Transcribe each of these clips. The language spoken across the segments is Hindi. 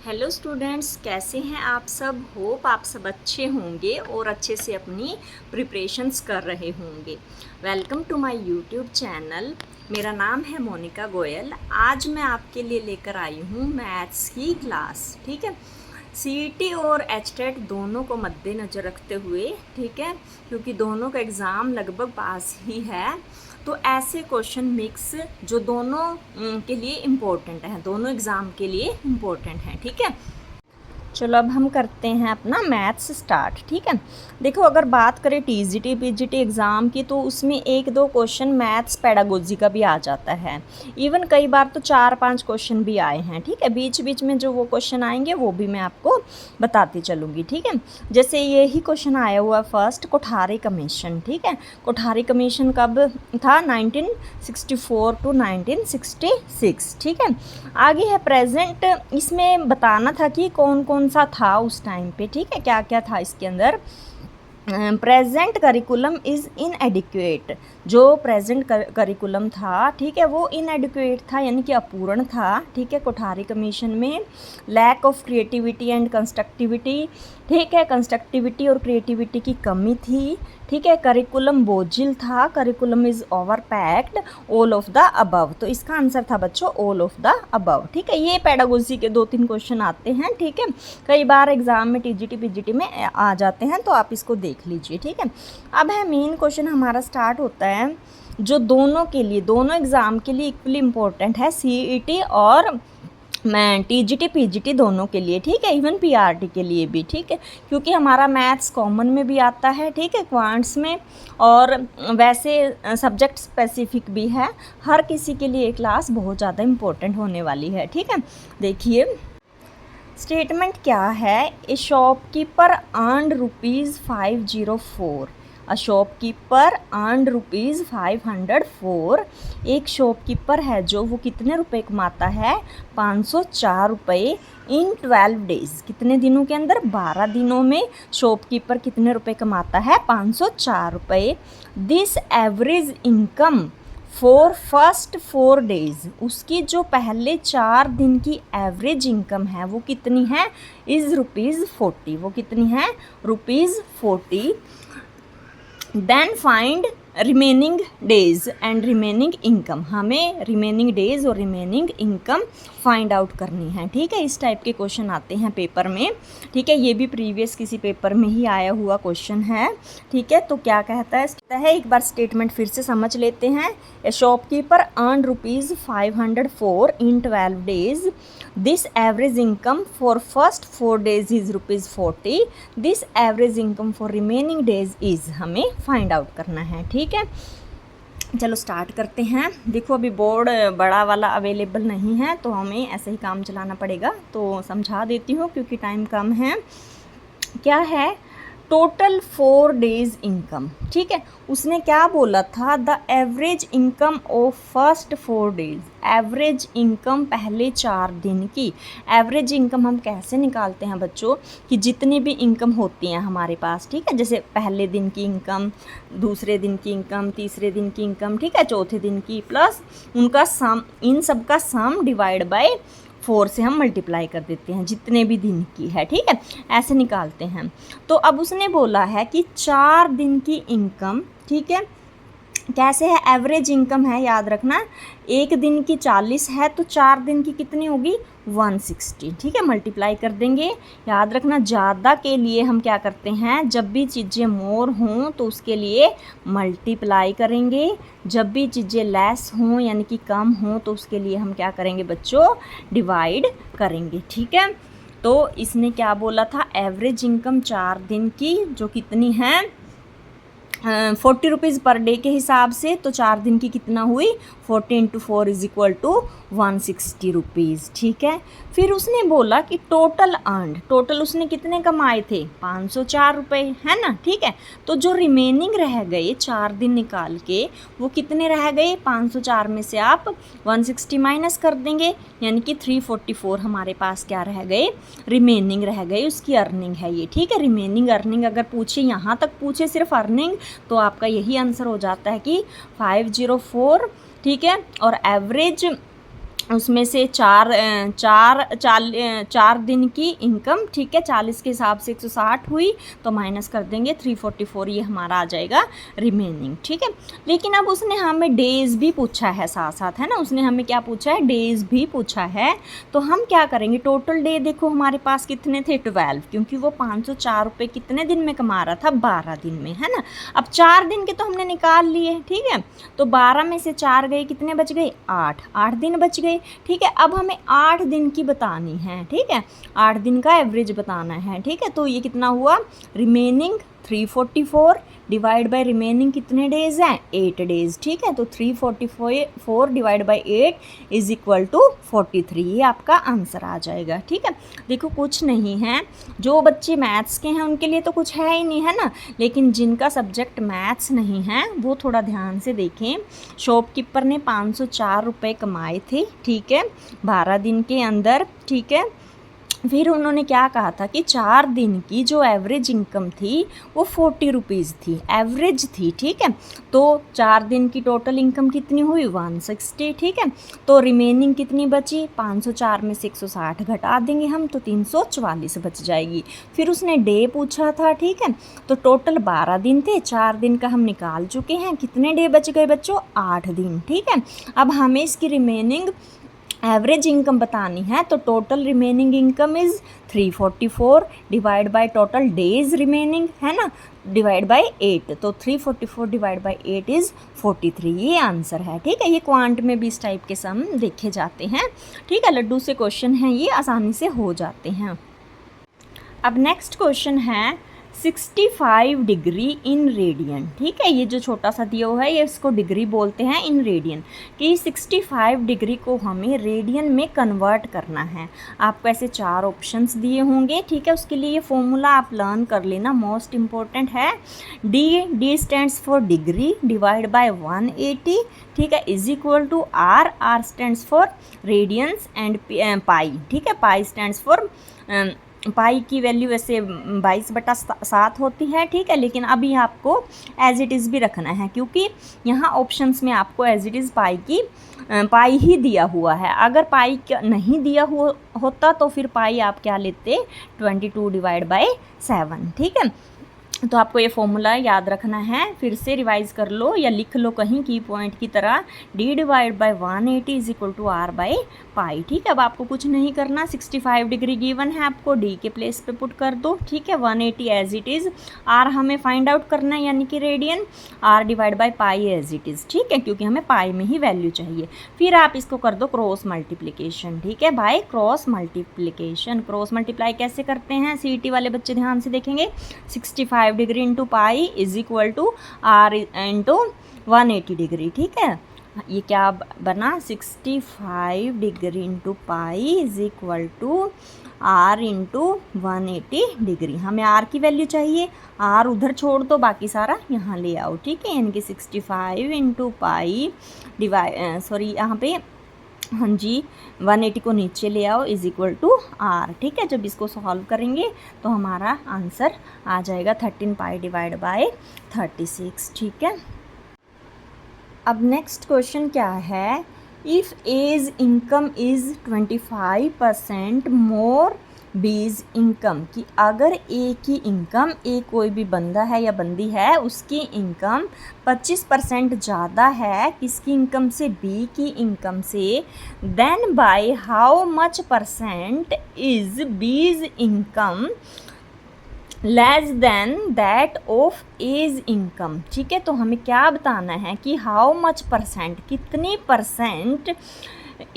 हेलो स्टूडेंट्स, कैसे हैं आप सब। होप आप सब अच्छे होंगे और अच्छे से अपनी प्रिपरेशंस कर रहे होंगे। Welcome to my YouTube channel. मेरा नाम है मोनिका गोयल। आज मैं आपके लिए लेकर आई हूँ मैथ्स की क्लास। ठीक है, सीईटी और एचटेट दोनों को मद्देनज़र रखते हुए, ठीक है, क्योंकि दोनों का एग्ज़ाम लगभग पास ही है, तो ऐसे क्वेश्चन मिक्स जो दोनों के लिए इम्पोर्टेंट हैं, दोनों एग्ज़ाम के लिए इम्पोर्टेंट हैं। ठीक है, चलो अब हम करते हैं अपना मैथ्स स्टार्ट। ठीक है, देखो अगर बात करें टीजीटी पीजीटी एग्ज़ाम की, तो उसमें एक दो क्वेश्चन मैथ्स पेडागोजी का भी आ जाता है। इवन कई बार तो 4-5 क्वेश्चन भी आए हैं। ठीक है, बीच बीच में जो वो क्वेश्चन आएंगे वो भी मैं आपको बताती चलूँगी। ठीक है, जैसे यही क्वेश्चन आया हुआ फर्स्ट, कोठारी कमीशन। ठीक है, कोठारी कमीशन कब था? 1964 टू 1966। ठीक है, आगे है प्रेजेंट। इसमें बताना था कि कौन कौन सा था उस टाइम पे। ठीक है, क्या क्या था इसके अंदर। Present curriculum is इनएडिक्वेट। जो प्रेजेंट करिकुलम था, ठीक है, वो इनएडिक्वेट था, यानी कि अपूर्ण था। ठीक है, कोठारी कमीशन में lack of creativity and constructivity, ठीक है, कंस्ट्रक्टिविटी और क्रिएटिविटी की कमी थी। ठीक है, करिकुलम बोझिल था, curriculum is over packed, all of the above. तो इसका आंसर था बच्चों ऑल ऑफ द अबव। ठीक है, ये पेडागोजी के 2-3 क्वेश्चन आते हैं। ठीक है, कई बार एग्जाम में टीजीटी पीजीटी में आ जाते हैं, तो आप इसको देख लीजिए। ठीक है, अब है मेन क्वेश्चन हमारा स्टार्ट होता है, जो दोनों के लिए, दोनों एग्ज़ाम के लिए इक्वली इम्पोर्टेंट है, सीईटी और मैं टीजीटी पीजीटी दोनों के लिए। ठीक है, इवन पीआरटी के लिए भी। ठीक है, क्योंकि हमारा मैथ्स कॉमन में भी आता है, ठीक है, क्वांट्स में, और वैसे सब्जेक्ट स्पेसिफिक भी है। हर किसी के लिए क्लास बहुत ज़्यादा इम्पोर्टेंट होने वाली है। ठीक है, देखिए स्टेटमेंट क्या है। ए shopkeeper earned ₹504। A shopkeeper earned ₹504। एक शॉपकीपर है जो वो कितने रुपए कमाता है? 504 रुपये इन 12 डेज। कितने दिनों के अंदर? 12 दिनों में शॉपकीपर कितने रुपए कमाता है? 504 रुपये। This average income for first 4 days. उसकी जो पहले 4 दिन की एवरेज इनकम है वो कितनी है? इज़ ₹40। वो कितनी है? ₹40। Then find remaining days and remaining income. हमें रिमेनिंग डेज और रिमेनिंग इनकम फाइंड आउट करनी है। ठीक है, इस टाइप के क्वेश्चन आते हैं पेपर में। ठीक है, ये भी प्रीवियस किसी पेपर में ही आया हुआ क्वेश्चन है। ठीक है, तो क्या कहता है एक बार स्टेटमेंट फिर से समझ लेते हैं। ए shopkeeper earn ₹504 in 12 days. This average income for first 4 days is ₹40। This average income for remaining days is, हमें फाइंड आउट करना है। ठीक है, चलो स्टार्ट करते हैं। देखो अभी बोर्ड बड़ा वाला अवेलेबल नहीं है, तो हमें ऐसे ही काम चलाना पड़ेगा। तो समझा देती हूँ क्योंकि टाइम कम है। क्या है? Total 4 days income. ठीक है, उसने क्या बोला था? The average income of first 4 days. Average income पहले 4 दिन की। एवरेज इनकम हम कैसे निकालते हैं बच्चों? कि जितनी भी इनकम होती हैं हमारे पास, ठीक है, जैसे पहले दिन की इनकम, दूसरे दिन की इनकम, तीसरे दिन की इनकम, ठीक है, चौथे दिन की, प्लस उनका सम, इन सब का सम डिवाइड बाय 4 से हम मल्टीप्लाई कर देते हैं, जितने भी दिन की है। ठीक है, ऐसे निकालते हैं। तो अब उसने बोला है कि 4 दिन की इनकम, ठीक है, कैसे है? एवरेज इनकम है, याद रखना। एक दिन की 40 है, तो 4 दिन की कितनी होगी? 160। ठीक है, मल्टीप्लाई कर देंगे। याद रखना, ज़्यादा के लिए हम क्या करते हैं? जब भी चीज़ें मोर हों तो उसके लिए मल्टीप्लाई करेंगे। जब भी चीज़ें लेस हों यानी कि कम हों तो उसके लिए हम क्या करेंगे बच्चों? डिवाइड करेंगे। ठीक है, तो इसने क्या बोला था? एवरेज इनकम 4 दिन की जो कितनी है? 40 रुपीज़ पर डे के हिसाब से, तो 4 दिन की कितना हुई? 40 × 4 = 160 रुपीज़। ठीक है, फिर उसने बोला कि टोटल अर्नड, टोटल उसने कितने कमाए थे? 504 रुपये, है ना। ठीक है, तो जो रिमेनिंग रह गए 4 दिन निकाल के, वो कितने रह गए? 504 में से आप 160 माइनस कर देंगे, यानी कि 344 हमारे पास क्या रह गए? रिमेनिंग रह गए। उसकी अर्निंग है ये। ठीक है, रिमेनिंग अर्निंग अगर पूछे, यहाँ तक पूछे सिर्फ अर्निंग, तो आपका यही आंसर हो जाता है कि 504। ठीक है, और एवरेज उसमें से 4 दिन की इनकम, ठीक है, 40 के हिसाब से 160 हुई, तो माइनस कर देंगे 344, ये हमारा आ जाएगा रिमेनिंग, ठीक है। लेकिन अब उसने हमें डेज़ भी पूछा है साथ साथ, है ना, उसने हमें क्या पूछा है, डेज़ भी पूछा है। तो हम क्या करेंगे, टोटल डे देखो हमारे पास कितने थे, 12, क्योंकि वो 504 रुपये कितने दिन में कमा रहा था, 12 दिन में, है ना। अब 4 दिन के तो हमने निकाल लिए, ठीक है, तो 12 में से 4 गए, कितने बच गए, 8 दिन बच गए, ठीक है। अब हमें 8 दिन की बतानी है, ठीक है, 8 दिन का एवरेज बताना है, ठीक है। तो ये कितना हुआ, रिमेनिंग 344 डिवाइड बाय रिमेनिंग कितने डेज़ हैं, 8 डेज़, ठीक है। तो 344 divide by 8 is equal to 43, ये आपका आंसर आ जाएगा, ठीक है। देखो कुछ नहीं है, जो बच्चे मैथ्स के हैं उनके लिए तो कुछ है ही नहीं, है ना, लेकिन जिनका सब्जेक्ट मैथ्स नहीं है वो थोड़ा ध्यान से देखें। शॉपकीपर ने 504 रुपये कमाए थे, ठीक है, 12 दिन के अंदर, ठीक है। फिर उन्होंने क्या कहा था कि 4 दिन की जो एवरेज इनकम थी वो 40 रुपीज़ थी, एवरेज थी, ठीक है। तो 4 दिन की टोटल इनकम कितनी हुई, 160, ठीक है। तो रिमेनिंग कितनी बची, 504 में से 160 घटा देंगे हम, तो 344 बच जाएगी। फिर उसने डे पूछा था, ठीक है, तो टोटल 12 दिन थे, 4 दिन का हम निकाल चुके हैं, कितने डे बच गए बच्चों, 8 दिन, ठीक है। अब हमें इसकी रिमेनिंग एवरेज इनकम बतानी है, तो total remaining income is 344 divide by total days remaining, है ना, डिवाइड बाय 8, तो 344 डिवाइड बाय 8 इज़ 43, ये आंसर है, ठीक है। ये क्वांट में भी इस टाइप के सम देखे जाते हैं, ठीक है। लड्डू से क्वेश्चन हैं, ये आसानी से हो जाते हैं। अब नेक्स्ट क्वेश्चन है 65 डिग्री इन रेडियन, ठीक है। ये जो छोटा सा दिया हुआ है ये इसको डिग्री बोलते हैं इन रेडियन, कि 65 डिग्री को हमें रेडियन में कन्वर्ट करना है। आपको ऐसे 4 ऑप्शंस दिए होंगे, ठीक है। उसके लिए ये फॉर्मूला आप लर्न कर लेना, मोस्ट इम्पोर्टेंट है। D stands for degree divide by 180, ठीक है, is equal to R stands for radians and pi, ठीक है, पाई स्टैंड्स फॉर पाई की वैल्यू वैसे 22/7 होती है, ठीक है। लेकिन अभी आपको एज इट इज़ भी रखना है, क्योंकि यहाँ ऑप्शंस में आपको एज इट इज़ पाई ही दिया हुआ है। अगर पाई नहीं दिया होता तो फिर पाई आप क्या लेते, 22 डिवाइड बाय 7, ठीक है। तो आपको ये फॉर्मूला याद रखना है, फिर से रिवाइज कर लो या लिख लो कहीं की पॉइंट की तरह, D divide by 180 is equal to R by pi, ठीक है। अब आपको कुछ नहीं करना, 65 डिग्री गिवन है, आपको डी के प्लेस पे पुट कर दो, ठीक है, 180 एज इट इज़, आर हमें फाइंड आउट करना है यानी कि radian, R divide by pi as it is, ठीक है, क्योंकि हमें पाई में ही वैल्यू चाहिए। फिर आप इसको कर दो क्रॉस मल्टीप्लिकेशन, ठीक है, by cross multiplication. Cross multiply कैसे करते हैं, सीईटी वाले बच्चे ध्यान से देखेंगे, 65 degree into pi is equal to R into 180 degree, ठीक है। ये क्या बना, 65 degree into pi is equal to R into 180 degree. हमें आर की वैल्यू चाहिए, आर उधर छोड़ दो, बाकी सारा यहाँ ले आओ, ठीक है, यानी कि 65 इंटू पाई यहाँ पे, हाँ जी, 180 को नीचे ले आओ इज इक्वल टू आर, ठीक है। जब इसको सॉल्व करेंगे तो हमारा आंसर आ जाएगा 13 पाई डिवाइड बाय 36, ठीक है। अब नेक्स्ट क्वेश्चन क्या है, if A's income is 25% more B's income, कि अगर ए की इनकम, ए कोई भी बंदा है या बंदी है, उसकी इनकम 25% ज़्यादा है किसकी इनकम से, बी की इनकम से, then by how much percent is B's income less than that of A's income, ठीक है। तो हमें क्या बताना है कि हाउ मच परसेंट, कितनी percent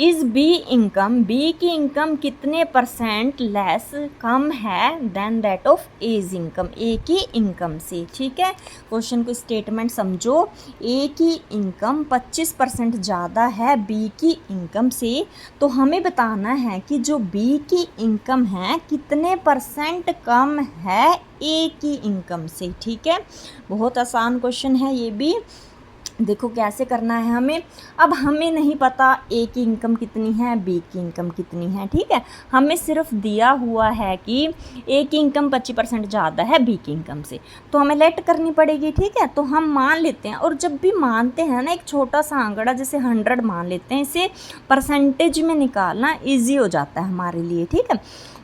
is B income, B की इनकम कितने परसेंट लेस, कम है then that of A's income, A की इनकम से, ठीक है। क्वेश्चन को स्टेटमेंट समझो, ए की इनकम 25% ज़्यादा है बी की इनकम से, तो हमें बताना है कि जो बी की इनकम है कितने परसेंट कम है ए की इनकम से, ठीक है। बहुत आसान क्वेश्चन है ये भी, देखो कैसे करना है हमें। अब हमें नहीं पता ए की इनकम कितनी है, बी की इनकम कितनी है, ठीक है। हमें सिर्फ दिया हुआ है कि ए की इनकम 25% ज़्यादा है बी की इनकम से, तो हमें लेट करनी पड़ेगी, ठीक है। तो हम मान लेते हैं, और जब भी मानते हैं ना, एक छोटा सा आंकड़ा जैसे 100 मान लेते हैं, इसे परसेंटेज में निकालना ईजी हो जाता है हमारे लिए, ठीक है।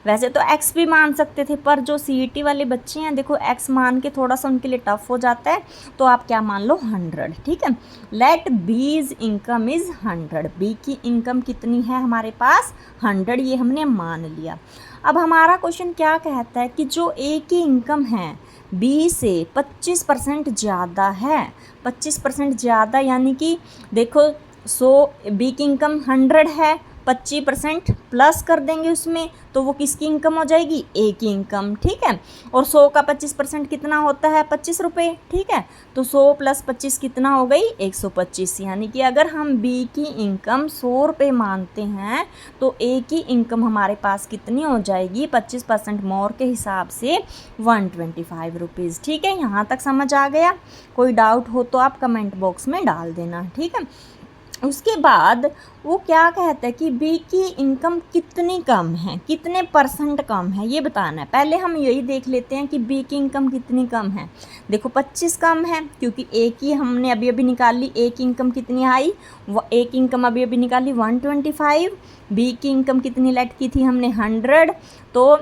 वैसे तो x भी मान सकते थे, पर जो CET वाले बच्चे हैं देखो x मान के थोड़ा सा उनके लिए टफ हो जाता है, तो आप क्या मान लो 100, ठीक है। Let B's income is 100, B की इनकम कितनी है हमारे पास 100, ये हमने मान लिया। अब हमारा क्वेश्चन क्या कहता है कि जो ए की इनकम है बी से 25% ज़्यादा है, 25% ज़्यादा, यानी कि देखो बी की इनकम 100 है, 25% प्लस कर देंगे उसमें, तो वो किसकी इनकम हो जाएगी, ए की इनकम, ठीक है। और 100 का 25% कितना होता है 25 रुपये, ठीक है। तो 100 + 25 कितना हो गई 125, यानी कि अगर हम बी की इनकम 100 रुपये मानते हैं तो ए की इनकम हमारे पास कितनी हो जाएगी 25% मोर के हिसाब से 125 रुपीज़, ठीक है। यहाँ तक समझ आ गया? कोई डाउट हो तो आप कमेंट बॉक्स में डाल देना, ठीक है। उसके बाद वो क्या कहता है कि बी की इनकम कितनी कम है, कितने % कम है, ये बताना है। पहले हम यही देख लेते हैं कि बी की इनकम कितनी कम है। देखो 25 कम है, क्योंकि ए की हमने अभी अभी निकाल ली, ए की इनकम कितनी आई, ए की इनकम अभी अभी निकाली 125, बी की इनकम कितनी लेट की थी हमने 100, तो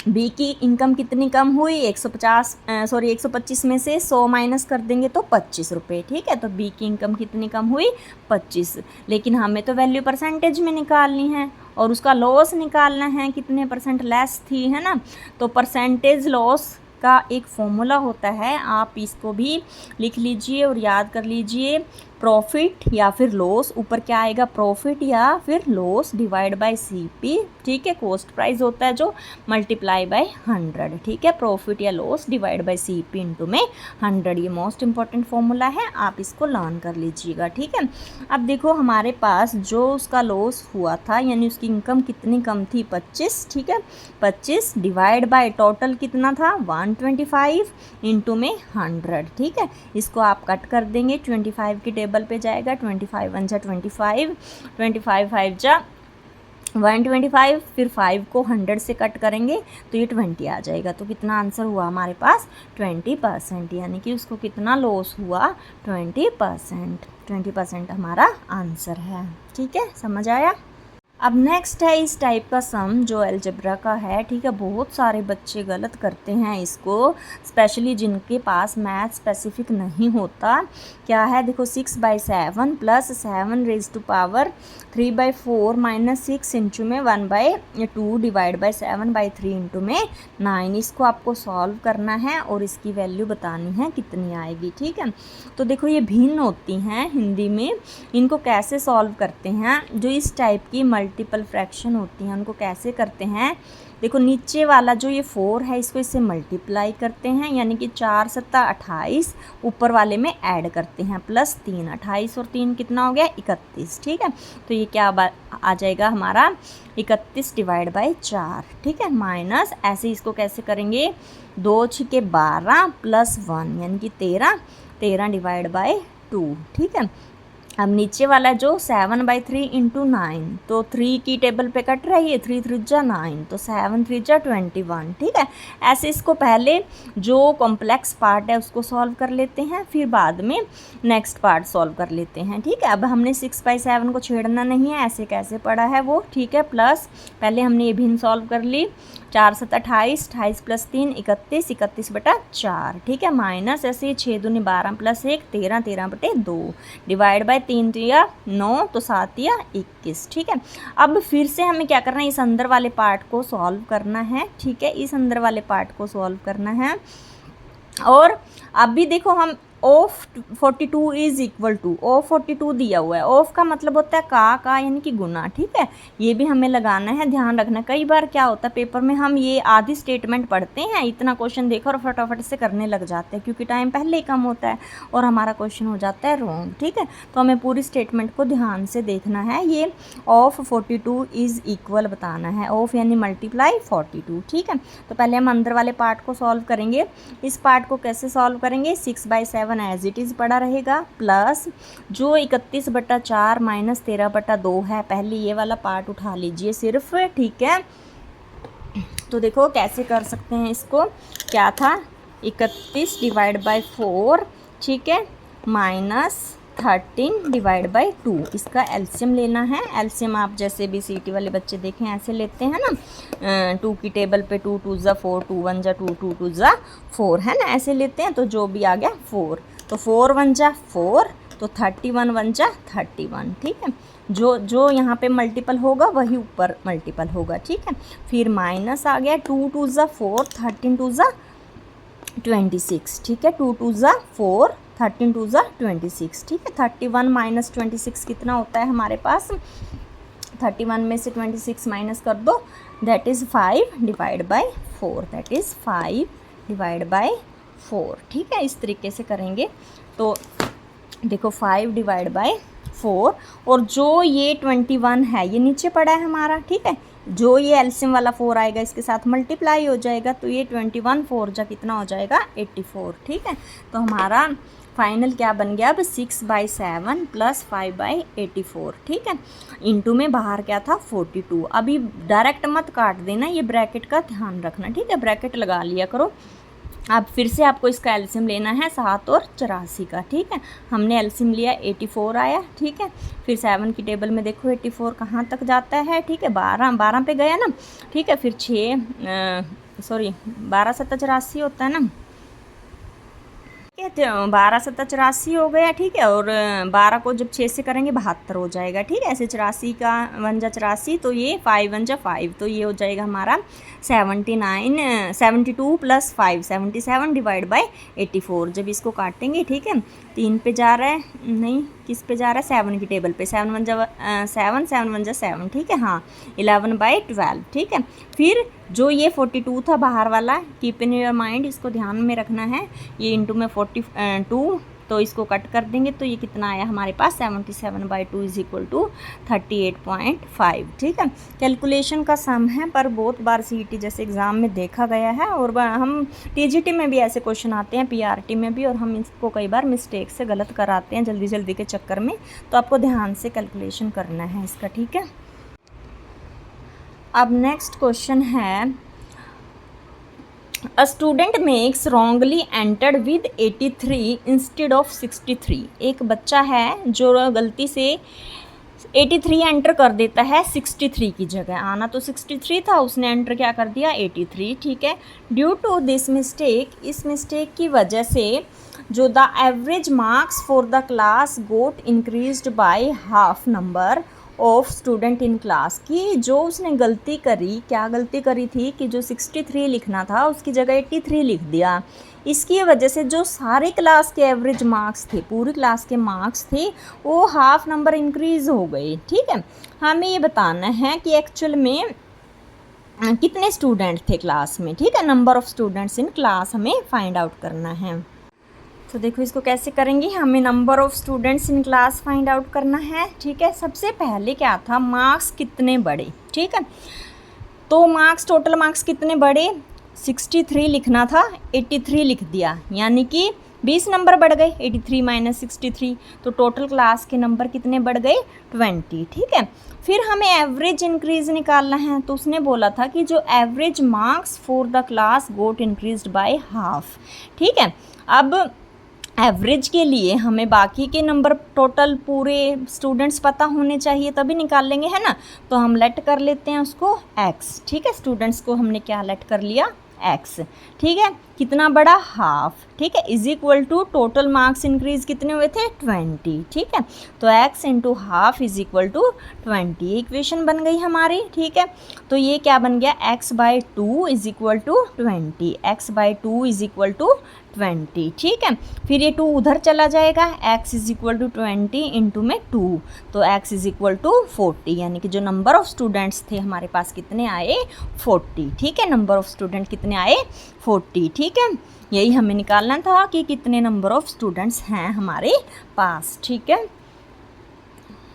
बी की इनकम कितनी कम हुई 125 में से 100 माइनस कर देंगे तो 25 रुपये, ठीक है। तो बी की इनकम कितनी कम हुई 25, लेकिन हमें तो वैल्यू परसेंटेज में निकालनी है और उसका लॉस निकालना है, कितने % लेस थी, है ना। तो परसेंटेज लॉस का एक फॉर्मूला होता है, आप इसको भी लिख लीजिए और याद कर लीजिए। प्रॉफिट या फिर लॉस, ऊपर क्या आएगा प्रॉफिट या फिर लॉस डिवाइड बाय CP, ठीक है। कॉस्ट प्राइस होता है जो मल्टीप्लाई बाय 100, ठीक है। प्रॉफिट या loss divide by CP into में 100, ये मोस्ट इंपॉर्टेंट फॉर्मूला है, आप इसको लर्न कर लीजिएगा, ठीक है। अब देखो हमारे पास जो उसका लॉस हुआ था, यानी उसकी इनकम कितनी कम थी 25, ठीक है। 25 डिवाइड बाय टोटल कितना था 125 इंटू में 100, ठीक है। इसको आप कट कर देंगे, 25 की टेबल पे जाएगा, 25 1 जा 25, 25 5 जा 125, फिर 5 को 100 से कट करेंगे तो ये 20 आ जाएगा। तो कितना आंसर हुआ हमारे पास 20%, यानी कि उसको कितना लॉस हुआ 20% हमारा आंसर है, ठीक है। समझ आया? अब नेक्स्ट है इस टाइप का सम जो अलजेब्रा का है, ठीक है। बहुत सारे बच्चे गलत करते हैं इसको, स्पेशली जिनके पास मैथ स्पेसिफिक नहीं होता। क्या है देखो 6/7 + 7 रेज़ टू पावर 3/4 - 6 इंटू में 1/2 डिवाइड बाय 7/3 इंटू में 9, इसको आपको सॉल्व करना है और इसकी वैल्यू बतानी है कितनी आएगी, ठीक है। तो देखो ये भिन्न होती हैं हिंदी में, इनको कैसे सॉल्व करते हैं, जो इस टाइप की मल्टीपल फ्रैक्शन होती हैं उनको कैसे करते हैं। देखो नीचे वाला जो ये 4 है इसको इससे मल्टीप्लाई करते हैं, यानी कि 4 × 7 = 28, ऊपर वाले में ऐड करते हैं +3, 28 और 3 कितना हो गया 31, ठीक है। तो ये क्या आ जाएगा हमारा 31 डिवाइड बाय 4, ठीक है, माइनस ऐसे इसको कैसे करेंगे 2 × 6 = 12 + 1 यानी कि 13 डिवाइड बाय 2, ठीक है। अब नीचे वाला जो 7/3 इंटू 9, तो 3 की टेबल पे कट रही है, 3 3 जा 9, तो 7 3 जा 21, ठीक है। ऐसे इसको पहले जो कॉम्प्लेक्स पार्ट है उसको सॉल्व कर लेते हैं, फिर बाद में नेक्स्ट पार्ट सॉल्व कर लेते हैं, ठीक है। अब हमने 6/7 को छेड़ना नहीं है, ऐसे कैसे पड़ा है वो, ठीक है। प्लस पहले हमने ये भिन्न सॉल्व कर ली, 4 × 7 = 28, 28 + 3 31, 31/4, ठीक है। माइनस ऐसे 6 × 2 = 12 + 1 13, 13/2 डिवाइड बाय 3 × 9 तो 7 × 21, ठीक है। अब फिर से हमें क्या करना है, इस अंदर वाले पार्ट को सॉल्व करना है, ठीक है। इस अंदर वाले पार्ट को सॉल्व करना है, और अभी देखो हम of 42 is equal to, of 42 दिया हुआ है, ऑफ का मतलब होता है का यानी कि गुना, ठीक है। ये भी हमें लगाना है, ध्यान रखना। कई बार क्या होता है पेपर में हम ये आधी स्टेटमेंट पढ़ते हैं, इतना क्वेश्चन देखो और फटाफट से करने लग जाते हैं, क्योंकि टाइम पहले ही कम होता है और हमारा क्वेश्चन हो जाता है रॉन्ग, ठीक है। तो हमें पूरी स्टेटमेंट को ध्यान से देखना है। ये ऑफ 42 इज इक्वल बताना है, ऑफ यानी मल्टीप्लाई 42, ठीक है। तो पहले हम अंदर वाले पार्ट को सॉल्व करेंगे। इस पार्ट को कैसे सॉल्व करेंगे, 6/7 27 एज इट इज़ पड़ा रहेगा, प्लस जो 31/4 माइनस 13/2 है, पहले ये वाला पार्ट उठा लीजिए सिर्फ, ठीक है। तो देखो कैसे कर सकते हैं इसको, क्या था 31/4, ठीक है, माइनस 13/2, इसका एलसीएम लेना है। एलसीएम आप जैसे भी सीटी वाले बच्चे देखें ऐसे लेते हैं ना, 2 की टेबल पे 2 2 ज़ा 4, 2 1 ज़ा 2, 2 2 ज़ा 4, है ना, ऐसे लेते हैं। तो जो भी आ गया 4, तो 4 1 ज़ा 4, तो 31 1 ज़ा 31, ठीक है। जो यहाँ पे मल्टीपल होगा वही ऊपर मल्टीपल होगा, ठीक है। फिर माइनस आ गया 2 2 ज़ा 4, 13 2 ज़ा 26, ठीक है, 2 2 ज़ा 4, 13 2 ज़ा 26, ठीक है। 31 माइनस 26 कितना होता है हमारे पास, 31 में से 26 माइनस कर दो, दैट इज़ 5/4, दैट इज़ 5/4, ठीक है। इस तरीके से करेंगे तो देखो 5/4, और जो ये 21 है ये नीचे पड़ा है हमारा, ठीक है। जो ये एलसीएम वाला 4 आएगा इसके साथ मल्टीप्लाई हो जाएगा, तो ये 21 4 जा कितना हो जाएगा 84, ठीक है। तो हमारा फाइनल क्या बन गया अब 6/7 प्लस 5/84, ठीक है। इंटू में बाहर क्या था 42। अभी डायरेक्ट मत काट देना, ये ब्रैकेट का ध्यान रखना, ठीक है, ब्रैकेट लगा लिया करो। अब फिर से आपको इसका एलसीएम लेना है 7 और 84 का, ठीक है। हमने एलसीएम लिया 84 आया, ठीक है। फिर 7 की टेबल में देखो 84 कहाँ तक जाता है, ठीक है, 12 पे गया ना, ठीक है। फिर 12 7 84 होता है ना, ठीक है, 12 7 84 हो गया, ठीक है। और 12 को जब 6 से करेंगे 72 हो जाएगा, ठीक है। ऐसे 84 का 1 जा 84, तो ये 5 1 जा 5, तो ये हो जाएगा हमारा 72 प्लस 5 77/84। जब इसको काटेंगे, ठीक है, 3 पे जा रहा है, नहीं किस पे जा रहा है 7 की टेबल पे, 7 1 जा 7, 7 1 जा 7, ठीक है, हाँ 11/12, ठीक है। फिर जो ये 42 था बाहर वाला, कीप इन योर माइंड, इसको ध्यान में रखना है, ये इंटू में 42, तो इसको कट कर देंगे तो ये कितना आया हमारे पास 77/2 इज इक्वल टू 38.5, ठीक है। कैलकुलेशन का सम है, पर बहुत बार सीईटी जैसे एग्ज़ाम में देखा गया है, और हम टीजीटी में भी ऐसे क्वेश्चन आते हैं, पीआरटी में भी, और हम इसको कई बार मिस्टेक से गलत कराते हैं जल्दी जल्दी के चक्कर में, तो आपको ध्यान से कैलकुलेशन करना है इसका, ठीक है। अब नेक्स्ट क्वेश्चन है, A student makes wrongly entered with 83 instead of 63। एक बच्चा है जो गलती से 83 एंटर कर देता है 63 की जगह, आना तो 63 था, उसने एंटर क्या कर दिया 83, ठीक है। ड्यू टू दिस मिस्टेक, इस मिस्टेक की वजह से जो the average marks for the class got increased by half number of student in class, की जो उसने गलती करी, क्या गलती करी थी कि जो 63 लिखना था उसकी जगह 83 लिख दिया। इसकी वजह से जो सारे क्लास के एवरेज मार्क्स थे, पूरी क्लास के मार्क्स थे, वो हाफ नंबर इंक्रीज हो गए, ठीक है। हमें ये बताना है कि एक्चुअल में कितने स्टूडेंट थे क्लास में, ठीक है, number of students in class हमें फाइंड आउट करना है। तो देखो इसको कैसे करेंगे, हमें number of students in class find out करना है, ठीक है। सबसे पहले क्या था, मार्क्स कितने बड़े, ठीक है। तो मार्क्स, टोटल मार्क्स कितने बड़े, 63 लिखना था 83 लिख दिया, यानी कि 20 नंबर बढ़ गए, 83 माइनस 63, तो टोटल क्लास के नंबर कितने बढ़ गए 20, ठीक है। फिर हमें एवरेज इंक्रीज निकालना है, तो उसने बोला था कि जो average marks for the class got increased by half, ठीक है। अब एवरेज के लिए हमें बाकी के नंबर टोटल पूरे स्टूडेंट्स पता होने चाहिए, तभी निकाल लेंगे, है ना। तो हम लेट कर लेते हैं उसको x, ठीक है। स्टूडेंट्स को हमने क्या लेट कर लिया x, ठीक है। कितना बड़ा हाफ, ठीक है, is equal to total marks increase कितने हुए थे 20, ठीक है। तो x into half is equal to 20, equation बन गई हमारी, ठीक है। तो ये क्या बन गया x/2 is equal to 20, x/2 is equal to 20, ठीक है। फिर ये 2 उधर चला जाएगा, x is equal to 20 into में 2, तो x इज इक्वल टू 40, यानी कि जो नंबर ऑफ़ स्टूडेंट्स थे हमारे पास कितने आए 40, ठीक है। नंबर ऑफ़ स्टूडेंट कितने आए 40, ठीक है। यही हमें निकालना था कि कितने नंबर ऑफ़ स्टूडेंट्स हैं हमारे पास, ठीक है।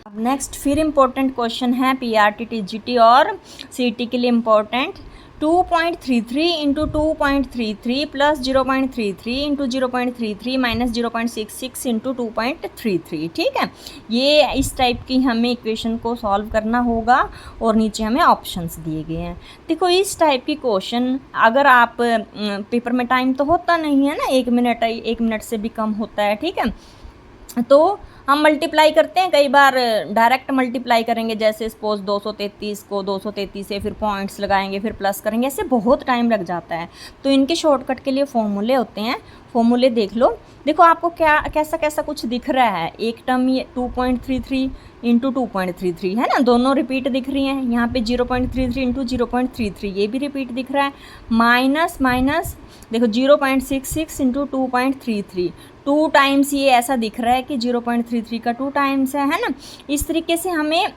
अब नेक्स्ट फिर इम्पोर्टेंट क्वेश्चन है, पीआरटी, टीजीटी और सीईटी के लिए important. 2.33 into 2.33 plus 0.33 into 0.33 minus 0.66 into 2.33। ठीक है, ये इस टाइप की हमें इक्वेशन को सॉल्व करना होगा और नीचे हमें ऑप्शंस दिए गए हैं। देखो इस टाइप की क्वेश्चन अगर आप पेपर में टाइम तो होता नहीं है ना, 1 मिनट से भी कम होता है। ठीक है, तो हम मल्टीप्लाई करते हैं, कई बार डायरेक्ट मल्टीप्लाई करेंगे, जैसे सपोज 233 को 233 से फिर पॉइंट्स लगाएंगे फिर प्लस करेंगे, ऐसे बहुत टाइम लग जाता है। तो इनके शॉर्टकट के लिए फॉर्मूले होते हैं, फॉर्मूले देख लो। देखो आपको क्या कैसा कैसा कुछ दिख रहा है, एक टर्म ये 2.33 इंटू 2.33 है ना, दोनों रिपीट दिख रही हैं। यहाँ पे 0.33 इंटू 0.33 ये भी रिपीट दिख रहा है। माइनस माइनस देखो 0.66 इंटू 2.33 2 टाइम्स ये ऐसा दिख रहा है कि 0.33 का 2 टाइम्स है ना। इस तरीके से हमें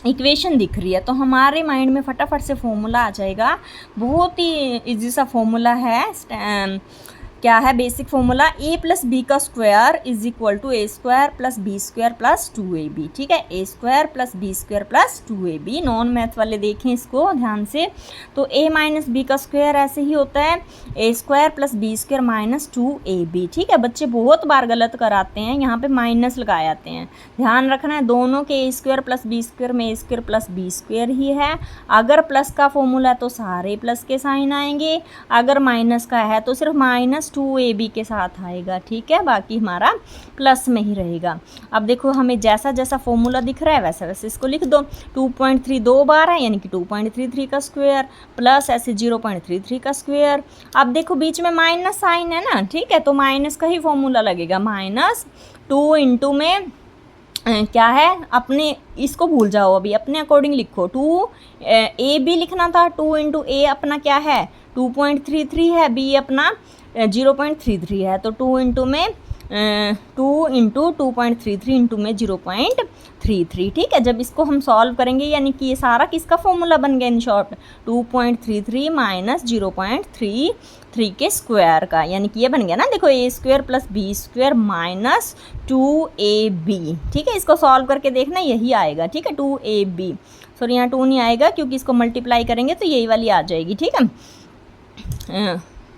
इक्वेशन दिख रही है, तो हमारे माइंड में फटाफट से फॉर्मूला आ जाएगा। बहुत ही इजी सा फॉर्मूला है। क्या है basic formula, a plus B का square is equal to A square plus B square plus 2ab। ठीक है, A square plus B square plus 2ab। Non math वाले देखें इसको ध्यान से, तो a माइनस बी का स्क्वायर ऐसे ही होता है A square plus B square minus 2ab। ठीक है, बच्चे बहुत बार गलत कराते हैं, यहाँ पे माइनस लगाए जाते हैं। ध्यान रखना है दोनों के ए स्क्वायर प्लस बी स्क्वायर में ए स्क्वायर प्लस बी स्क्वायर ही है। अगर प्लस का फॉर्मूला है तो सारे प्लस के साइन आएंगे, अगर माइनस का है तो सिर्फ माइनस 2ab के साथ आएगा। ठीक है, बाकी हमारा प्लस में ही रहेगा। अब देखो हमें जैसा जैसा फॉर्मूला दिख रहा है वैसा वैसे इसको लिख दो। 2.3 2 बार है यानी कि 2.33 का स्क्वायर प्लस ऐसे 0.33 का स्क्वायर। अब देखो बीच में माइनस साइन है ना, ठीक है, तो माइनस का ही फॉर्मूला लगेगा। माइनस 2 इंटू में क्या है, अपने इसको भूल जाओ, अभी अपने अकॉर्डिंग लिखो। 2 ए बी लिखना था, 2 इंटू ए अपना क्या है 2.33 है, बी अपना 0.33 है, तो 2 इंटू में 2 इंटू 2.33 इंटू में 0.33। ठीक है, जब इसको हम सॉल्व करेंगे यानी कि ये सारा किसका फॉर्मूला बन गया इन शॉर्ट 2.33 माइनस 0.33 के स्क्वायर का, यानी कि ये बन गया ना। देखो A square plus B square minus 2ab। ठीक है, इसको सॉल्व करके देखना यही आएगा। ठीक है, 2ab, सॉरी यहाँ 2 नहीं आएगा क्योंकि इसको मल्टीप्लाई करेंगे तो यही वाली आ जाएगी। ठीक है,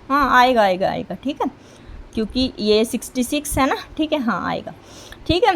हाँ आएगा। ठीक है, क्योंकि ये 66 है ना। ठीक है, हाँ आएगा। ठीक है,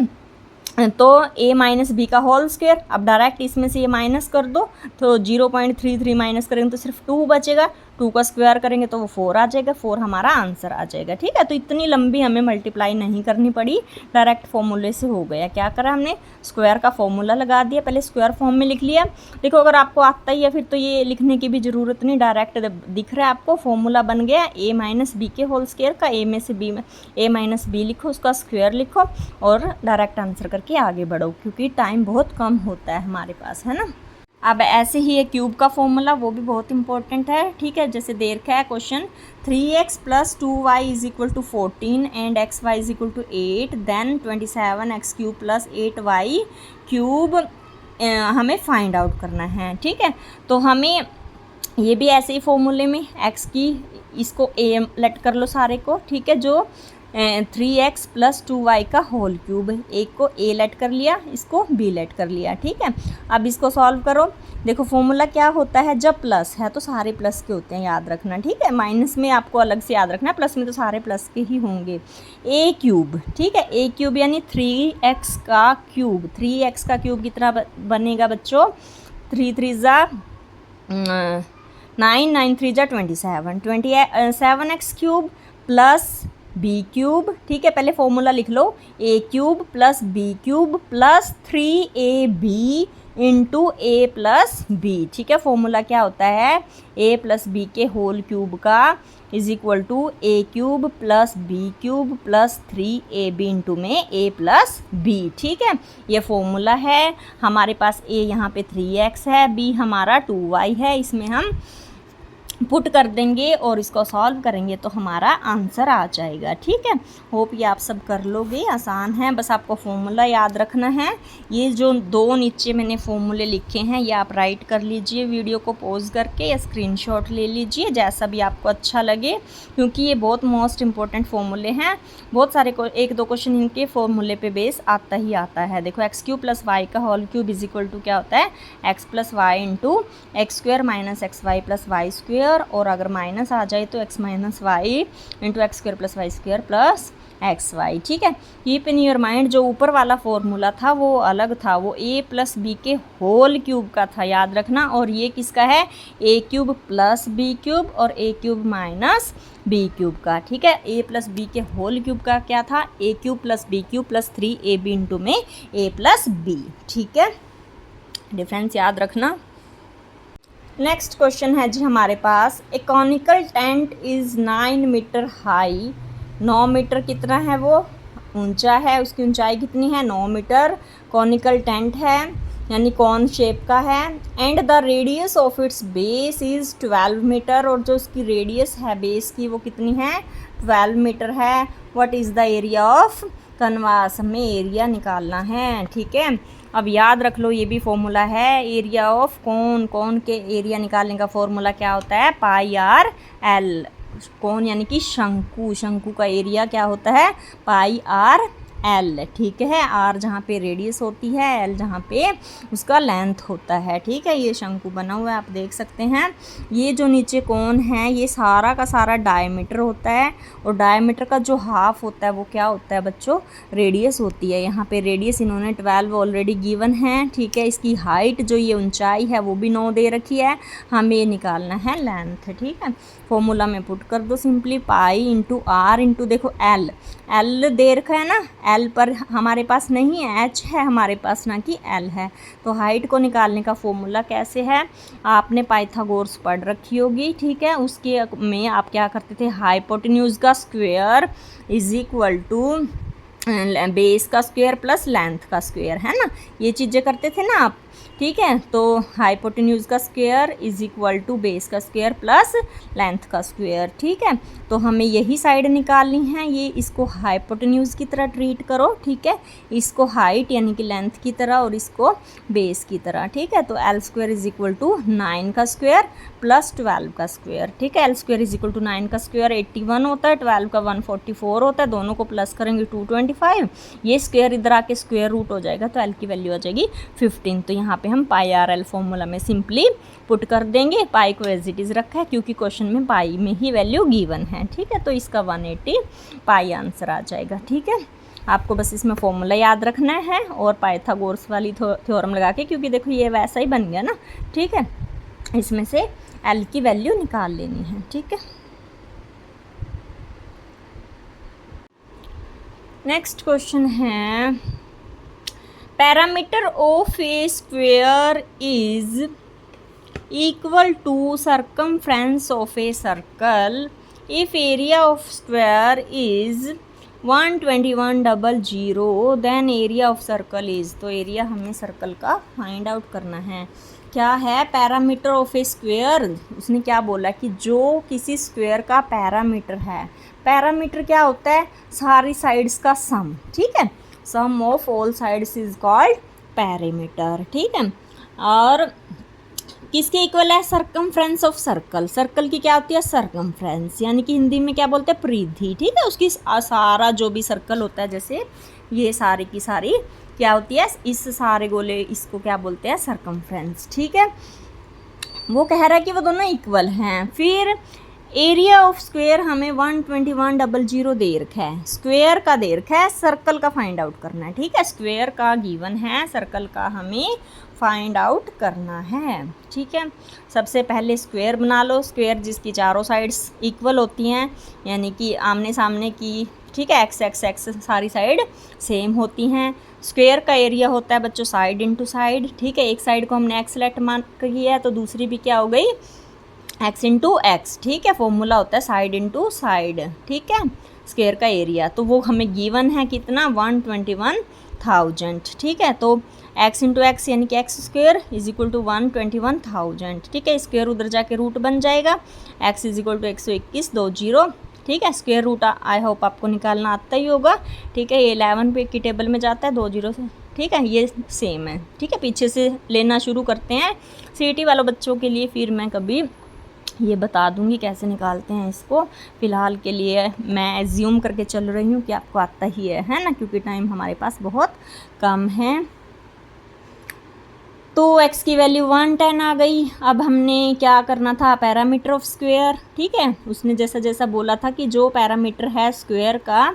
तो a माइनस बी का होल स्क्वायर, अब डायरेक्ट इसमें से ये माइनस कर दो, तो 0.33 माइनस करेंगे तो सिर्फ 2 बचेगा, 2 का स्क्वायर करेंगे तो वो 4 आ जाएगा, 4 हमारा आंसर आ जाएगा। ठीक है, तो इतनी लंबी हमें मल्टीप्लाई नहीं करनी पड़ी, डायरेक्ट फॉर्मूले से हो गया। क्या करा हमने, स्क्वायर का फॉर्मूला लगा दिया, पहले स्क्वायर फॉर्म में लिख लिया। देखो अगर आपको आता ही है फिर तो ये लिखने की भी ज़रूरत नहीं, डायरेक्ट दिख रहा है आपको, फॉर्मूला बन गया a माइनस बी के होल स्क्वायर का, a में से b में a माइनस बी लिखो, उसका स्क्वायर लिखो और डायरेक्ट आंसर करके आगे बढ़ो, क्योंकि टाइम बहुत कम होता है हमारे पास, है ना। अब ऐसे ही एक क्यूब का फॉर्मूला, वो भी बहुत इंपॉर्टेंट है। ठीक है, जैसे दे रखा है question 3x plus 2y is equal to 14 and xy is equal to 8, then 27x cube plus 8y cube हमें फाइंड आउट करना है। ठीक है, तो हमें ये भी ऐसे ही फॉर्मूले में x की इसको a लेट कर लो सारे को। ठीक है, जो 3x प्लस 2y का होल क्यूब, एक को a लेट कर लिया, इसको b लेट कर लिया। ठीक है, अब इसको सॉल्व करो। देखो फॉर्मूला क्या होता है, जब प्लस है तो सारे प्लस के होते हैं, याद रखना। ठीक है, माइनस में आपको अलग से याद रखना है, प्लस में तो सारे प्लस के ही होंगे। a क्यूब, ठीक है, a क्यूब यानी 3x का क्यूब, 3x का क्यूब कितना बनेगा बच्चों, 3 3 जा 9, 9 3 जा 27, 27x cube plus B cube. ठीक है, पहले फॉर्मूला लिख लो, a cube plus B cube plus 3ab into a plus B. ठीक है, फॉर्मूला क्या होता है, a प्लस बी के होल क्यूब का is equal to a cube plus B cube plus 3ab into में a प्लस b। ठीक है, ये फॉर्मूला है। हमारे पास a यहाँ पे 3x है, b हमारा 2y है, इसमें हम पुट कर देंगे और इसको सॉल्व करेंगे तो हमारा आंसर आ जाएगा। ठीक है, होप ये आप सब कर लोगे, आसान है, बस आपको फॉर्मूला याद रखना है। ये जो दो नीचे मैंने फॉर्मूले लिखे हैं ये आप राइट कर लीजिए वीडियो को पॉज करके, या स्क्रीनशॉट ले लीजिए, जैसा भी आपको अच्छा लगे, क्योंकि ये बहुत मोस्ट इंपॉर्टेंट फॉर्मूले हैं। बहुत सारे एक दो क्वेश्चन इनके फॉर्मूले पे बेस आता ही आता है। देखो एक्स क्यूब प्लस वाई का whole cube is equal to क्या होता है, x plus y into x square minus x y plus y square, और अगर माइनस आ जाए तो x minus y into x square plus y square plus x y. ठीक है, कीप इन योर माइंड जो ऊपर वाला फॉर्मूला था वो अलग था, वो a प्लस बी के होल क्यूब का था, याद रखना, और ये किसका है, a cube plus B cube और a cube minus B cube का। ठीक है, a प्लस बी के होल क्यूब का क्या था, a cube plus B cube plus 3ab into में a प्लस बी। ठीक है, डिफरेंस याद रखना। नेक्स्ट क्वेश्चन है जी हमारे पास, a conical tent is 9 meter high, 9 meter कितना है वो ऊंचा है, उसकी ऊंचाई कितनी है 9 मीटर, कॉनिकल टेंट है यानी कॉन शेप का है, and the radius of its base is 12 metre, और जो उसकी रेडियस है बेस की वो कितनी है 12 मीटर है। What is the area of canvas, हमें एरिया निकालना है। ठीक है, अब याद रख लो ये भी फॉर्मूला है, एरिया ऑफ कौन, कौन के एरिया निकालने का फॉर्मूला क्या होता है, पाई आर एल, कौन यानी कि शंकु, शंकु का एरिया क्या होता है पाई आर एल। ठीक है, आर जहाँ पे रेडियस होती है, एल जहाँ पे उसका लेंथ होता है। ठीक है, ये शंकु बना हुआ है आप देख सकते हैं। ये जो नीचे कोन है ये सारा का सारा डायमीटर होता है, और डायमीटर का जो हाफ होता है वो क्या होता है बच्चों, रेडियस होती है। यहाँ पे रेडियस इन्होंने 12 ऑलरेडी गिवन है। ठीक है, इसकी हाइट जो ये ऊंचाई है वो भी 9 दे रखी है, हमें ये निकालना है लेंथ। ठीक है, फॉर्मूला में पुट कर दो simply, pi into R into देखो एल, एल दे रखा है ना, एल पर हमारे पास नहीं है, एच है हमारे पास ना कि एल है। तो हाइट को निकालने का फॉर्मूला कैसे है, आपने पाइथागोरस पढ़ रखी होगी। ठीक है, उसके में आप क्या करते थे, हाइपोटेन्यूज का square is equal to base का स्क्वायर प्लस लेंथ का स्क्वायर, है ना, ये चीज़ें करते थे ना आप। ठीक है, तो हाइपोटेन्यूज का square is equal to base का स्क्वायर प्लस लेंथ का स्क्वायर। ठीक है, तो हमें यही साइड निकालनी है, ये इसको हाइपोटेन्यूज की तरह ट्रीट करो। ठीक है, इसको हाइट यानी कि लेंथ की तरह और इसको बेस की तरह। ठीक है, तो L square is equal to 9 का स्क्वायर प्लस 12 का स्क्वायर। ठीक है, L square is equal to 9 का स्क्वायर 81 होता है, 12 का 144 होता है, दोनों को प्लस करेंगे 225, ये स्क्वायर इधर आके स्क्वायर रूट हो जाएगा तो एल की वैल्यू आ जाएगी 15। तो यहाँ पे हम पाई आर एल फॉर्मूला में सिंपली पुट कर देंगे, पाई को एज इट इज़ रखा है क्योंकि क्वेश्चन में पाई में ही वैल्यू गिवन है। ठीक है, तो इसका 180 पाई आंसर आ जाएगा। ठीक है, आपको बस इसमें फॉर्मूला याद रखना है और पाइथागोरस वाली थ्योरम लगा के, क्योंकि देखो ये वैसा ही बन गया ना। ठीक है, इसमें से एल की वैल्यू निकाल लेनी है। ठीक है, नेक्स्ट क्वेश्चन है, perimeter of a square is equal to circumference of a circle if area of square is 12100, then area of circle is, तो एरिया हमें सर्कल का फाइंड आउट करना है। क्या है पैरामीटर ऑफ ए स्क्वायर, उसने क्या बोला कि जो किसी स्क्वायर का पैरामीटर है, पैरामीटर क्या होता है सारी साइड्स का सम। ठीक है, sum of all sides is called perimeter. ठीक है, और किसके इक्वल है, सर्कमफ्रेंस ऑफ सर्कल, सर्कल की क्या होती है सर्कमफ्रेंस, यानी कि हिंदी में क्या बोलते हैं परिधि। ठीक है, उसकी सारा जो भी सर्कल होता है, जैसे ये सारी की सारी क्या होती है, इस सारे गोले इसको क्या बोलते हैं सर्कमफ्रेंस। ठीक है, वो कह रहा है कि वो दोनों इक्वल हैं। फिर एरिया ऑफ स्क्वायर हमें 12100 दे रखा है, स्क्वायर का दे रखा है, सर्कल का फाइंड आउट करना है। ठीक है, स्क्वायर का गिवन है, सर्कल का हमें फाइंड आउट करना है। ठीक है, सबसे पहले स्क्वायर बना लो, स्क्वायर जिसकी चारों साइड्स इक्वल होती हैं, यानी कि आमने सामने की। ठीक है, एक्स एक्स एक्स सारी साइड सेम होती हैं। स्क्वायर का एरिया होता है बच्चों साइड इनटू साइड। ठीक है, एक साइड को हमने एक्स लेट मार्क किया है तो दूसरी भी क्या हो गई एक्स इंटू एक्स। ठीक है, फॉर्मूला होता है साइड इंटू साइड। ठीक है, स्क्वायर का एरिया तो वो हमें गिवन है कितना 121 21,000, ठीक है। तो x इंटू एक्स यानी कि x square is equal to 121,000, ठीक है। स्क्वेयर उधर जाके रूट बन जाएगा, x इज इक्वल टू 121 दो जीरो, ठीक है। स्क्वेयर रूट आई होप आपको निकालना आता ही होगा, ठीक है। ये 11 पे की टेबल में जाता है 2 जीरो से, ठीक है। ये सेम है, ठीक है। पीछे से लेना शुरू करते हैं सीईटी वालों बच्चों के लिए, फिर मैं कभी ये बता दूंगी कैसे निकालते हैं इसको। फ़िलहाल के लिए मैं एज्यूम करके चल रही हूँ कि आपको आता ही है ना, क्योंकि टाइम हमारे पास बहुत कम है। तो x की वैल्यू 110 आ गई। अब हमने क्या करना था, पैरामीटर ऑफ स्क्वायर, ठीक है। उसने जैसा जैसा बोला था कि जो पैरामीटर है स्क्वायर का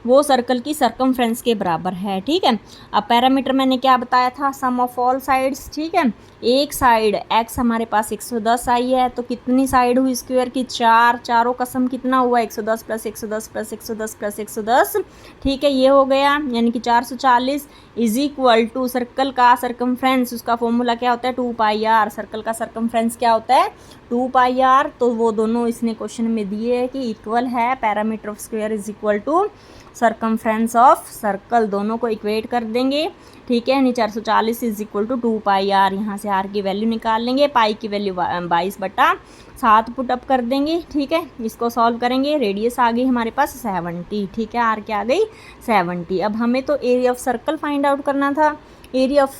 वो सर्कल की सरकमफ्रेंस के बराबर है, ठीक है। अब पैरामीटर मैंने क्या बताया था, सम ऑफ ऑल साइड्स, ठीक है। एक साइड x हमारे पास 110 आई है, तो कितनी साइड हुई स्क्वायर की, 4, चारों का सम कितना हुआ 110 प्लस 110 प्लस 110 प्लस 110, ठीक है। ये हो गया यानी कि 440 इज इक्वल टू सर्कल का सरकमफ्रेंस, उसका फॉर्मूला क्या होता है 2πr। सर्कल का सरकमफ्रेंस क्या होता है 2πr। तो वो दोनों इसने क्वेश्चन में दिए है कि इक्वल है, perimeter of square is equal to circumference of circle, दोनों को इक्वेट कर देंगे, ठीक है। यानी 440 इज इक्वल टू 2πr। यहाँ से r की वैल्यू निकाल लेंगे, पाई की वैल्यू 22/7 पुट अप कर देंगे, ठीक है। इसको सॉल्व करेंगे, रेडियस आ गई हमारे पास 70, ठीक है। r क्या आ गई 70। अब हमें तो area of circle find out करना था। एरिया ऑफ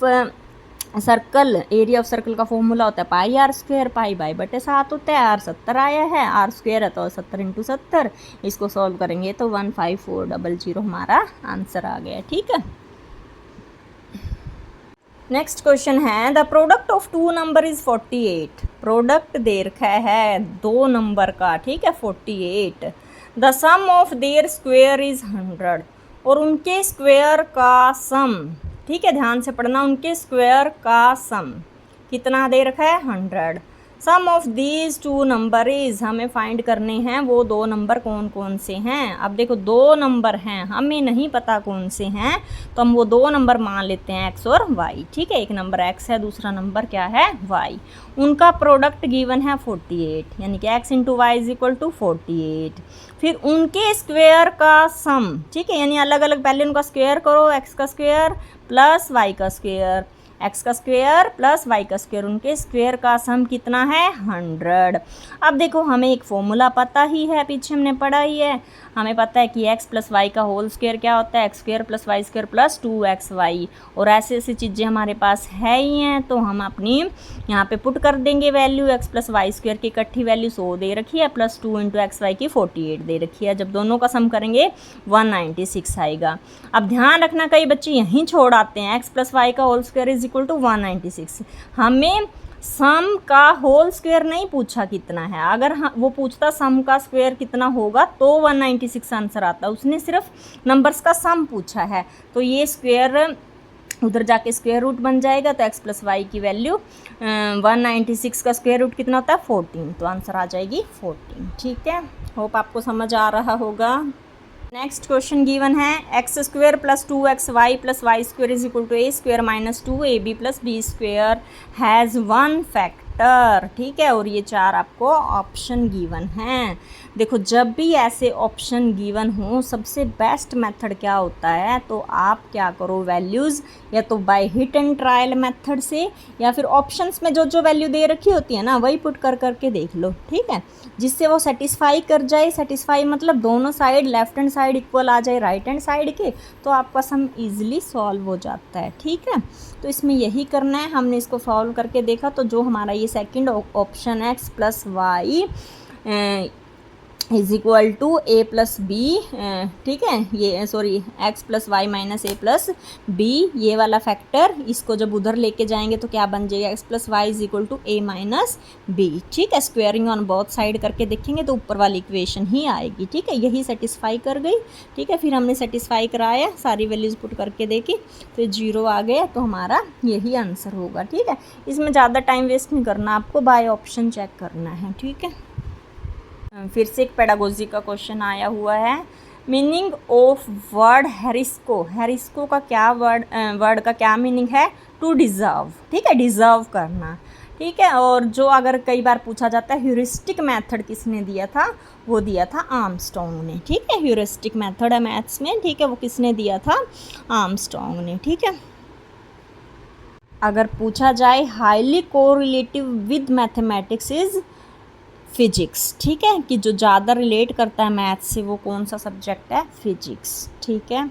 सर्कल का फॉर्मूला होता है πr², π/7 होता है, r 70 आया है, r² है तो 70 × 70, इसको सॉल्व करेंगे तो 15400 हमारा आंसर आ गया, ठीक है। नेक्स्ट क्वेश्चन है, the product of 2 number is 48। Product दे रखा है 2 नंबर का, ठीक है 48। The sum of their square is 100, और उनके स्क्वेयर का सम, ठीक है, ध्यान से पढ़ना, उनके स्क्वेयर का सम कितना दे रखा है 100। सम ऑफ दीज 2 नंबर इज, हमें फाइंड करने हैं वो 2 नंबर कौन कौन से हैं। अब देखो 2 नंबर हैं, हमें नहीं पता कौन से हैं, तो हम वो 2 नंबर मान लेते हैं x और y, ठीक है। एक नंबर x है, दूसरा नंबर क्या है y। उनका प्रोडक्ट गिवन है 48, यानी कि x into y is equal to 48। फिर उनके स्क्वेयर का सम, ठीक है, यानी अलग अलग पहले उनका स्क्वेयर करो, x का स्क्वेयर प्लस y का स्क्वेयर, x का स्क्वेयर प्लस y का स्क्वेयर, उनके स्क्वेयर का सम कितना है 100। अब देखो हमें एक फॉर्मूला पता ही है, पीछे हमने पढ़ा ही है, हमें पता है कि x प्लस वाई का होल स्क्वेयर क्या होता है, x² plus y square plus 2xy, और ऐसे ऐसी चीज़ें हमारे पास है ही हैं। तो हम अपनी यहाँ पे पुट कर देंगे value, x plus y square की इकट्ठी वैल्यू 100 दे रखी है, प्लस 2 × xy की 48 दे रखी है। जब दोनों का सम करेंगे 196 आएगा। अब ध्यान रखना कई बच्चे यहीं छोड़ आते हैं, x प्लस वाई का whole square is equal to 196। हमें सम का होल स्क्वायर नहीं पूछा कितना है, अगर वो पूछता सम का स्क्वायर कितना होगा तो 196 आंसर आता, उसने सिर्फ नंबर्स का सम पूछा है। तो ये स्क्वायर उधर जाके स्क्वायर रूट बन जाएगा, तो x प्लस वाई की वैल्यू 196 का स्क्वायर रूट कितना होता है 14, तो आंसर आ जाएगी 14, ठीक है। होप आपको समझ आ रहा होगा। नेक्स्ट क्वेश्चन गिवन है, x² plus 2xy plus y square is equal to a² minus 2ab plus b² has 1 factor, ठीक है। और ये 4 आपको ऑप्शन गिवन हैं। देखो जब भी ऐसे ऑप्शन गिवन हो, सबसे बेस्ट मेथड क्या होता है, तो आप क्या करो, वैल्यूज़ या तो by hit and trial method से, या फिर ऑप्शंस में जो जो वैल्यू दे रखी होती है ना वही पुट कर करके देख लो, ठीक है, जिससे वो सेटिस्फाई कर जाए। सेटिस्फाई मतलब दोनों side, left hand side equal आ जाए राइट हैंड साइड के, तो आपका सम ईजिली सॉल्व हो जाता है, ठीक है। तो इसमें यही करना है। हमने इसको सॉल्व करके देखा, तो जो हमारा ये सेकंड ऑप्शन है x plus y is equal to a plus B, ठीक है, ये sorry x plus y minus a plus b, ये वाला फैक्टर, इसको जब उधर लेके जाएंगे तो क्या बन जाएगा, x plus y is equal to a minus b, ठीक है। स्क्वेयरिंग ऑन बोथ साइड करके देखेंगे तो ऊपर वाली इक्वेशन ही आएगी, ठीक है। यही सेटिस्फाई कर गई, ठीक है। फिर हमने सेटिस्फाई कराया, सारी वैल्यूज पुट करके देखी तो 0 आ गया, तो हमारा यही आंसर होगा, ठीक है। इसमें ज़्यादा टाइम वेस्ट नहीं करना, आपको बाय ऑप्शन चेक करना है, ठीक है। फिर से एक पेडागोजी का क्वेश्चन आया हुआ है, मीनिंग ऑफ वर्ड हेरिस्को। हेरिस्को का क्या वर्ड का क्या मीनिंग है, टू डिज़र्व, ठीक है, डिज़र्व करना, ठीक है। और जो अगर कई बार पूछा जाता है ह्यूरिस्टिक मेथड किसने दिया था, वो दिया था आर्मस्ट्रॉन्ग ने। ठीक है, ह्यूरिस्टिक मेथड है मैथ्स में, ठीक है, वो किसने दिया था, आर्मस्ट्रॉन्ग ने। ठीक है। अगर पूछा जाए highly correlative with mathematics is physics, ठीक है, कि जो ज़्यादा रिलेट करता है मैथ्स से वो कौन सा सब्जेक्ट है, फिजिक्स। ठीक है।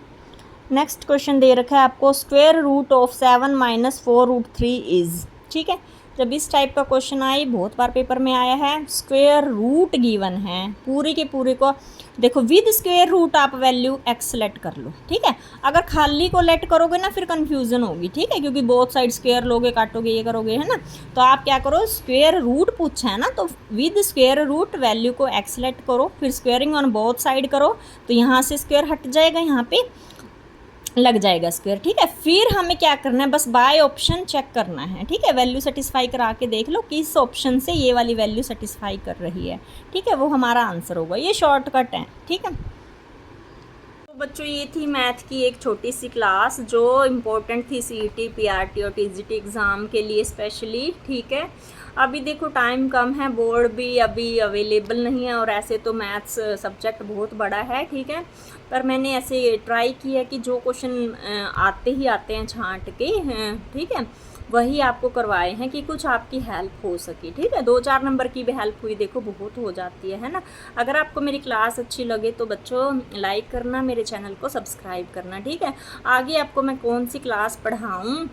नेक्स्ट क्वेश्चन दे रखा है आपको, स्क्वायर रूट ऑफ 7 - 4√3 इज, ठीक है। जब इस टाइप का क्वेश्चन आए, बहुत बार पेपर में आया है, स्क्वायर रूट गिवन है, पूरी के पूरे को देखो विद स्क्वायर रूट आप वैल्यू एक्स लेट कर लो। ठीक है, अगर खाली को लेट करोगे ना फिर कंफ्यूजन होगी। ठीक है, क्योंकि बोथ साइड स्क्वायर लोगे, काटोगे, ये करोगे, है ना। तो आप क्या करो, स्क्वायर रूट पूछा है ना, तो विद स्क्वायर रूट वैल्यू को एक्स लेट करो, फिर स्क्वेयरिंग ऑन बोथ साइड करो, तो यहाँ से स्क्वायर हट जाएगा, यहाँ पे लग जाएगा स्क्वायर। ठीक है, फिर हमें क्या करना है, बस बाय ऑप्शन चेक करना है। ठीक है, वैल्यू सेटिस्फाई करा के देख लो कि इस ऑप्शन से ये वाली वैल्यू सेटिस्फाई कर रही है। ठीक है, वो हमारा आंसर होगा, ये शॉर्टकट है। ठीक है, तो बच्चों ये थी मैथ की एक छोटी सी क्लास जो इम्पोर्टेंट थी सीईटी, पीआरटी और टीजीटी एग्ज़ाम के लिए स्पेशली। ठीक है, अभी देखो टाइम कम है, बोर्ड भी अभी अवेलेबल नहीं है, और ऐसे तो मैथ्स सब्जेक्ट बहुत बड़ा है। ठीक है, पर मैंने ऐसे ट्राई की है कि जो क्वेश्चन आते ही आते हैं छांट के, ठीक है, वही आपको करवाए हैं कि कुछ आपकी हेल्प हो सके। ठीक है, 2-4 नंबर की भी हेल्प हुई, देखो बहुत हो जाती है ना। अगर आपको मेरी क्लास अच्छी लगे तो बच्चों लाइक करना, मेरे चैनल को सब्सक्राइब करना। ठीक है, आगे आपको मैं कौन सी क्लास पढ़ाऊँ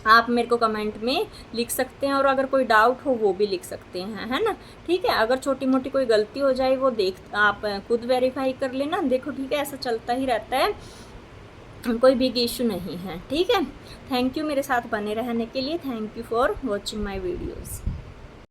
आप मेरे को कमेंट में लिख सकते हैं, और अगर कोई डाउट हो वो भी लिख सकते हैं, है ना। ठीक है, अगर छोटी मोटी कोई गलती हो जाए वो आप खुद वेरीफाई कर लेना। देखो ठीक है, ऐसा चलता ही रहता है, कोई बिग इशू नहीं है। ठीक है, थैंक यू मेरे साथ बने रहने के लिए, thank you for watching my videos.